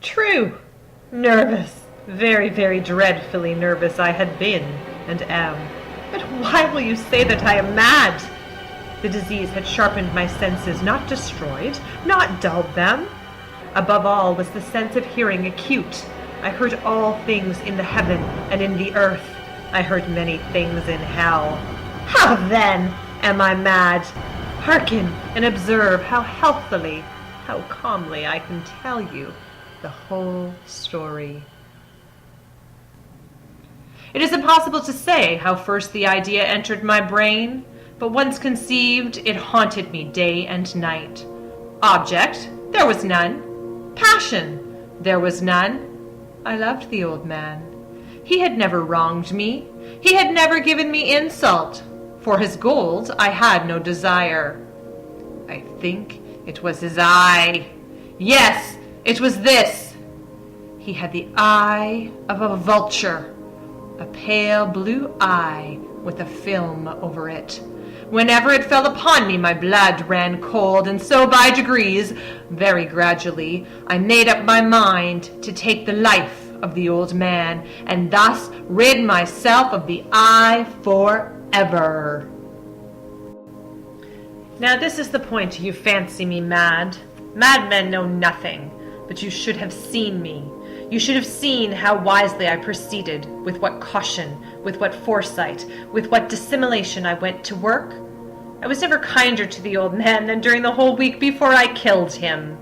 True. Nervous. Very, very dreadfully nervous I had been and am. But why will you say that I am mad? The disease had sharpened my senses, not destroyed, not dulled them. Above all was the sense of hearing acute. I heard all things in the heaven and in the earth. I heard many things in hell. How then am I mad? Hearken and observe how healthily, how calmly I can tell you the whole story. It is impossible to say how first the idea entered my brain, but once conceived, it haunted me day and night. Object, there was none. Passion, there was none. I loved the old man. He had never wronged me. He had never given me insult. For his gold I had no desire. I think it was his eye. Yes, it was this. He had the eye of a vulture, a pale blue eye with a film over it. Whenever it fell upon me, my blood ran cold, and so by degrees, very gradually, I made up my mind to take the life of the old man, and thus rid myself of the eye forever. Now this is the point. You fancy me mad. Madmen know nothing, but you should have seen me. You should have seen how wisely I proceeded, with what caution, with what foresight, with what dissimulation I went to work. I was never kinder to the old man than during the whole week before I killed him.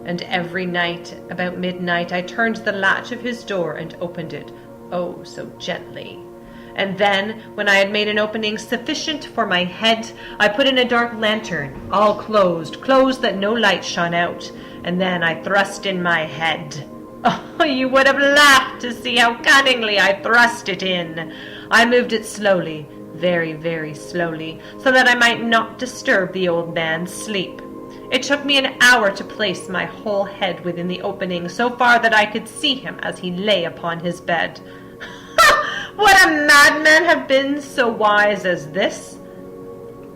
And every night, about midnight, I turned the latch of his door and opened it, oh, so gently. And then, when I had made an opening sufficient for my head, I put in a dark lantern, all closed that no light shone out, and then I thrust in my head. Oh, you would have laughed to see how cunningly I thrust it in. I moved it slowly, very, very slowly, so that I might not disturb the old man's sleep. It took me an hour to place my whole head within the opening, so far that I could see him as he lay upon his bed. Would a madman have been so wise as this?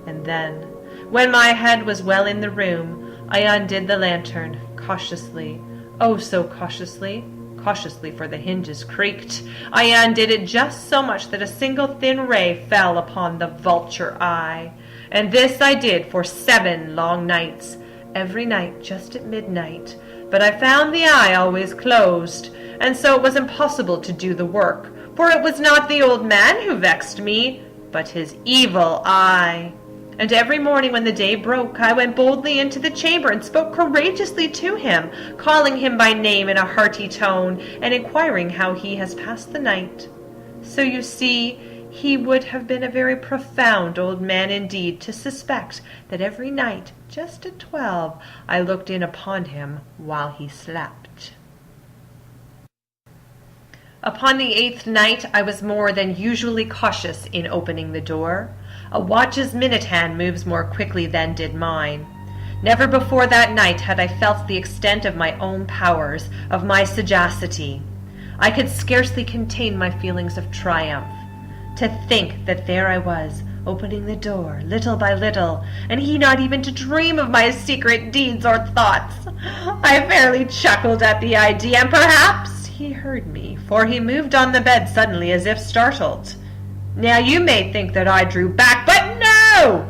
And then, when my head was well in the room, I undid the lantern, cautiously, oh, so cautiously, for the hinges creaked. I undid it just so much that a single thin ray fell upon the vulture eye. And this I did for 7 long nights, every night just at midnight. But I found the eye always closed, and so it was impossible to do the work, for it was not the old man who vexed me, but his evil eye. And every morning when the day broke, I went boldly into the chamber and spoke courageously to him, calling him by name in a hearty tone, and inquiring how he has passed the night. So you see, he would have been a very profound old man indeed to suspect that every night, just at 12, I looked in upon him while he slept. Upon the 8th night, I was more than usually cautious in opening the door. A watch's minute hand moves more quickly than did mine. Never before that night had I felt the extent of my own powers, of my sagacity. I could scarcely contain my feelings of triumph. To think that there I was, opening the door, little by little, and he not even to dream of my secret deeds or thoughts. I fairly chuckled at the idea, and perhaps he heard me, for he moved on the bed suddenly as if startled. Now you may think that I drew back, but no!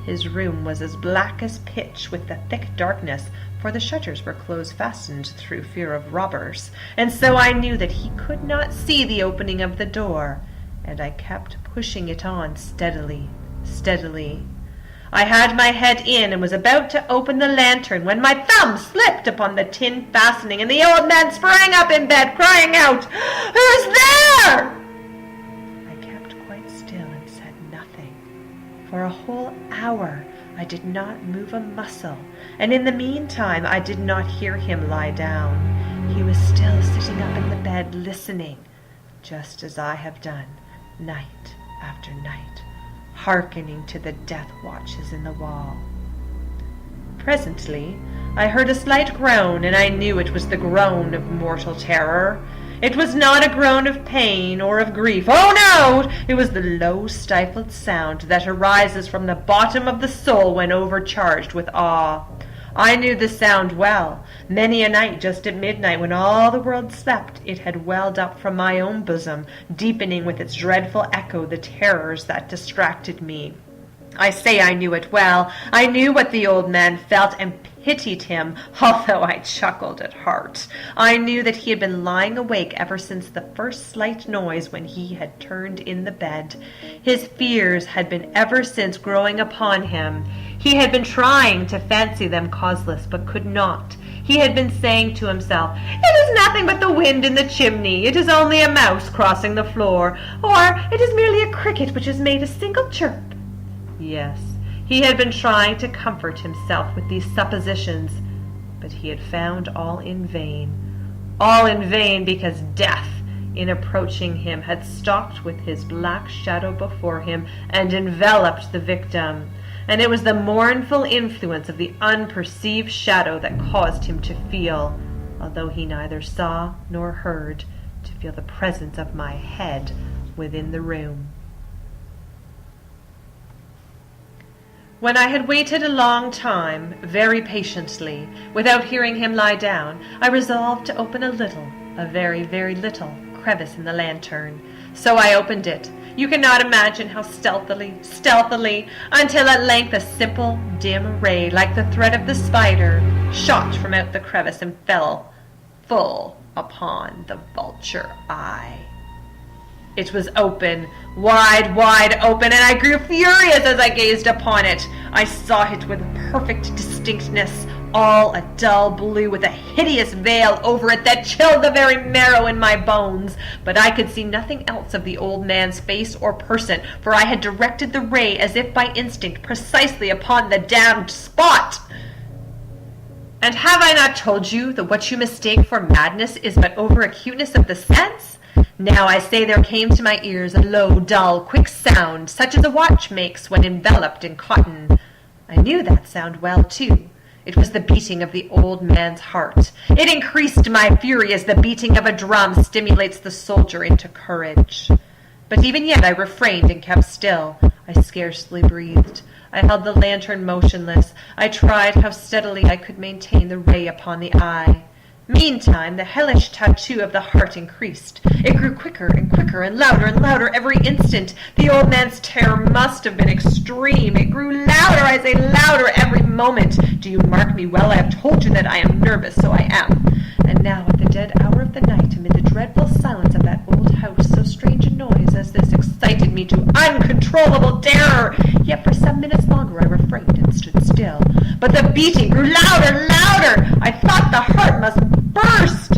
His room was as black as pitch with the thick darkness, for the shutters were close-fastened through fear of robbers, and so I knew that he could not see the opening of the door, and I kept pushing it on steadily, steadily. I had my head in and was about to open the lantern when my thumb slipped upon the tin fastening, and the old man sprang up in bed, crying out, "Who's there?" I kept quite still and said nothing. For a whole hour I did not move a muscle, and in the meantime I did not hear him lie down. He was still sitting up in the bed listening, just as I have done, night after night, hearkening to the death watches in the wall. Presently I heard a slight groan, and I knew it was the groan of mortal terror. It was not a groan of pain or of grief. Oh, no! It was the low, stifled sound that arises from the bottom of the soul when overcharged with awe. I knew the sound well. Many a night, just at midnight, when all the world slept, it had welled up from my own bosom, deepening with its dreadful echo the terrors that distracted me. I say I knew it well. I knew what the old man felt, and pitied him, although I chuckled at heart. I knew that he had been lying awake ever since the first slight noise when he had turned in the bed. His fears had been ever since growing upon him. He had been trying to fancy them causeless, but could not. He had been saying to himself, "It is nothing but the wind in the chimney. It is only a mouse crossing the floor. Or it is merely a cricket which has made a single chirp." Yes, he had been trying to comfort himself with these suppositions, but he had found all in vain. All in vain, because death, in approaching him, had stalked with his black shadow before him and enveloped the victim. And it was the mournful influence of the unperceived shadow that caused him to feel, although he neither saw nor heard, to feel the presence of my head within the room. When I had waited a long time, very patiently, without hearing him lie down, I resolved to open a very, very little, crevice in the lantern. So I opened it. You cannot imagine how stealthily, until at length a simple, dim ray, like the thread of the spider, shot from out the crevice and fell full upon the vulture eye. It was open, wide open, and I grew furious as I gazed upon it. I saw it with perfect distinctness, all a dull blue, with a hideous veil over it that chilled the very marrow in my bones. But I could see nothing else of the old man's face or person, for I had directed the ray, as if by instinct, precisely upon the damned spot. And have I not told you that what you mistake for madness is but over-acuteness of the sense? Now I say there came to my ears a low, dull, quick sound, such as a watch makes when enveloped in cotton. I knew that sound well, too. It was the beating of the old man's heart. It increased my fury as the beating of a drum stimulates the soldier into courage. But even yet I refrained and kept still. I scarcely breathed. I held the lantern motionless. I tried how steadily I could maintain the ray upon the eye. Meantime, the hellish tattoo of the heart increased. It grew quicker and louder every instant. The old man's terror must have been extreme. It grew louder, I say louder, every moment. Do you mark me well? I have told you that I am nervous, so I am. And now, at the dead hour of the night, amid the dreadful silence of that old house, so strange a noise as this excited me to uncontrollable terror. Yet for some minutes longer I refrained and stood still. But the beating grew louder. I thought the heart must burst.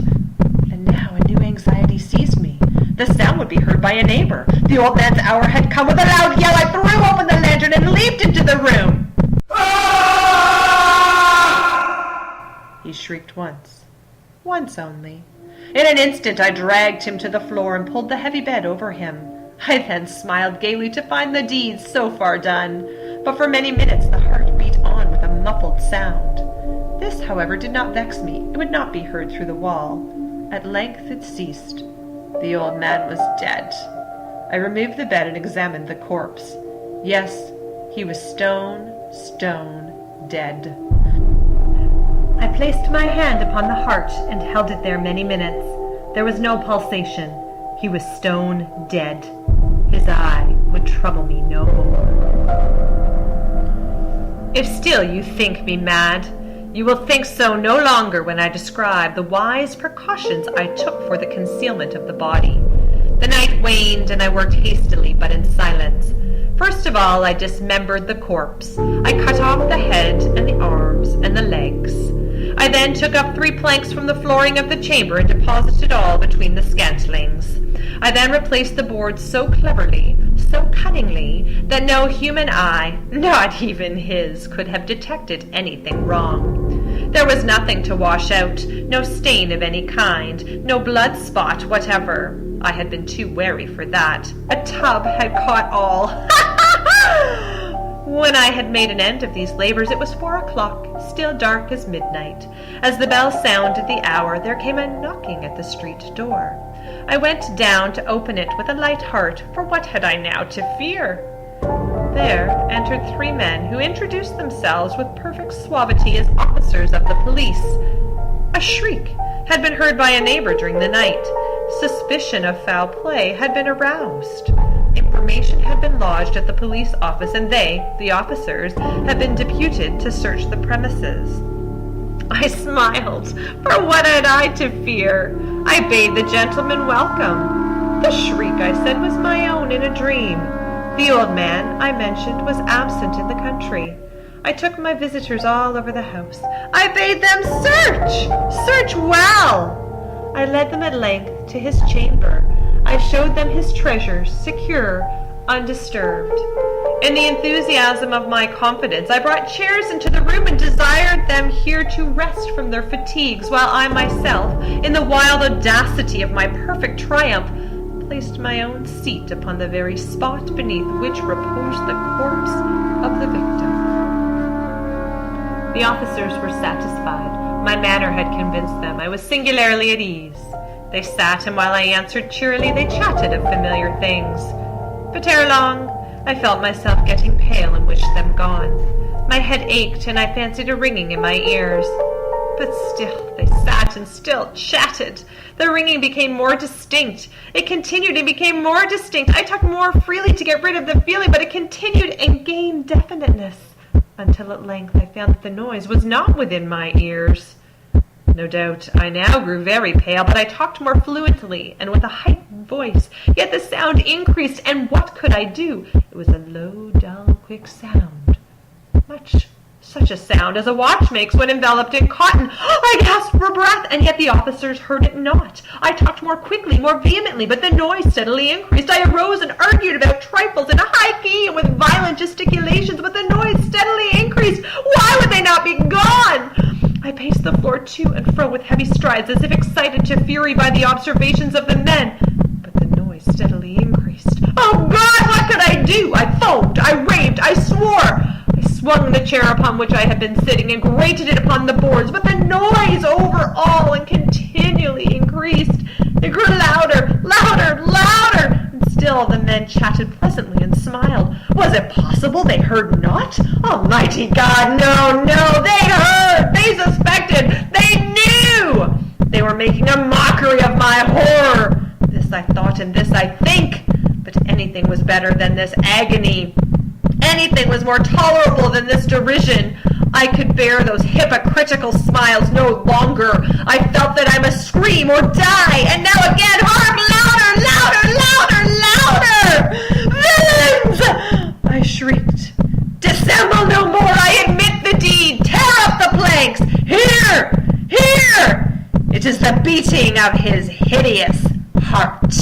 And now a new anxiety seized me. The sound would be heard by a neighbor. The old man's hour had come. With a loud yell, I threw open the lantern and leaped into the room. He shrieked once only. In an instant I dragged him to the floor and pulled the heavy bed over him. I then smiled gaily to find the deed so far done. But for many minutes the heart beat on with a muffled sound. This, however, did not vex me. It would not be heard through the wall. At length it ceased. The old man was dead. I removed the bed and examined the corpse. Yes, he was stone dead. I placed my hand upon the heart and held it there many minutes. There was no pulsation. He was stone dead. His eye would trouble me no more. If still you think me mad, you will think so no longer when I describe the wise precautions I took for the concealment of the body. The night waned, and I worked hastily, but in silence. First of all, I dismembered the corpse. I cut off the head and the arms and the legs. I then took up 3 planks from the flooring of the chamber and deposited all between the scantlings. I then replaced the boards so cleverly, so cunningly, that no human eye, not even his, could have detected anything wrong. There was nothing to wash out, no stain of any kind, no blood spot whatever. I had been too wary for that. A tub had caught all. When I had made an end of these labors, it was 4 o'clock, still dark as midnight. As the bell sounded the hour, there came a knocking at the street door. I went down to open it with a light heart, for what had I now to fear? There entered 3 men who introduced themselves with perfect suavity as officers of the police. A shriek had been heard by a neighbor during the night. Suspicion of foul play had been aroused. Information had been lodged at the police office, and they, the officers, had been deputed to search the premises. I smiled, for what had I to fear? I bade the gentleman welcome. The shriek, I said, was my own in a dream. The old man, I mentioned, was absent in the country. I took my visitors all over the house. I bade them search well. I led them at length to his chamber. I showed them his treasures, secure, undisturbed. In the enthusiasm of my confidence, I brought chairs into the room and desired them here to rest from their fatigues, while I myself, in the wild audacity of my perfect triumph, placed my own seat upon the very spot beneath which reposed the corpse of the victim. The officers were satisfied. My manner had convinced them. I was singularly at ease. They sat, and while I answered cheerily, they chatted of familiar things. But ere long, I felt myself getting pale and wished them gone. My head ached, and I fancied a ringing in my ears. But still they sat and still chatted. The ringing became more distinct. It continued and became more distinct. I talked more freely to get rid of the feeling, but it continued and gained definiteness, until at length I found that the noise was not within my ears. No doubt I now grew very pale, but I talked more fluently and with a heightened voice. Yet the sound increased, and what could I do? It was a low, dull, quick sound. Much such a sound as a watch makes when enveloped in cotton. I gasped for breath, and yet the officers heard it not. I talked more quickly, more vehemently, but the noise steadily increased. I arose and argued about trifles in a high key and with violent gesticulations, but the noise steadily increased. Why would they not be gone? I paced the floor to and fro with heavy strides, as if excited to fury by the observations of the men, but the noise steadily increased. Oh God, what could I do? I foamed, I raved, I swore. I swung the chair upon which I had been sitting and grated it upon the boards, but the noise over all and continually increased. It grew louder, louder, louder, and still the men chatted pleasantly and smiled. Was it possible they heard not? Almighty God, no, they heard, they suspected, they knew! They were making a mockery of my horror. This I thought, and this I think, but anything was better than this agony. Anything was more tolerable than this derision. I could bear those hypocritical smiles no longer. I felt that I must scream or die, and now again, hark, louder, villains! I shrieked. Dissemble no more, I admit the deed. Tear up the planks. Here! It is the beating of his hideous heart.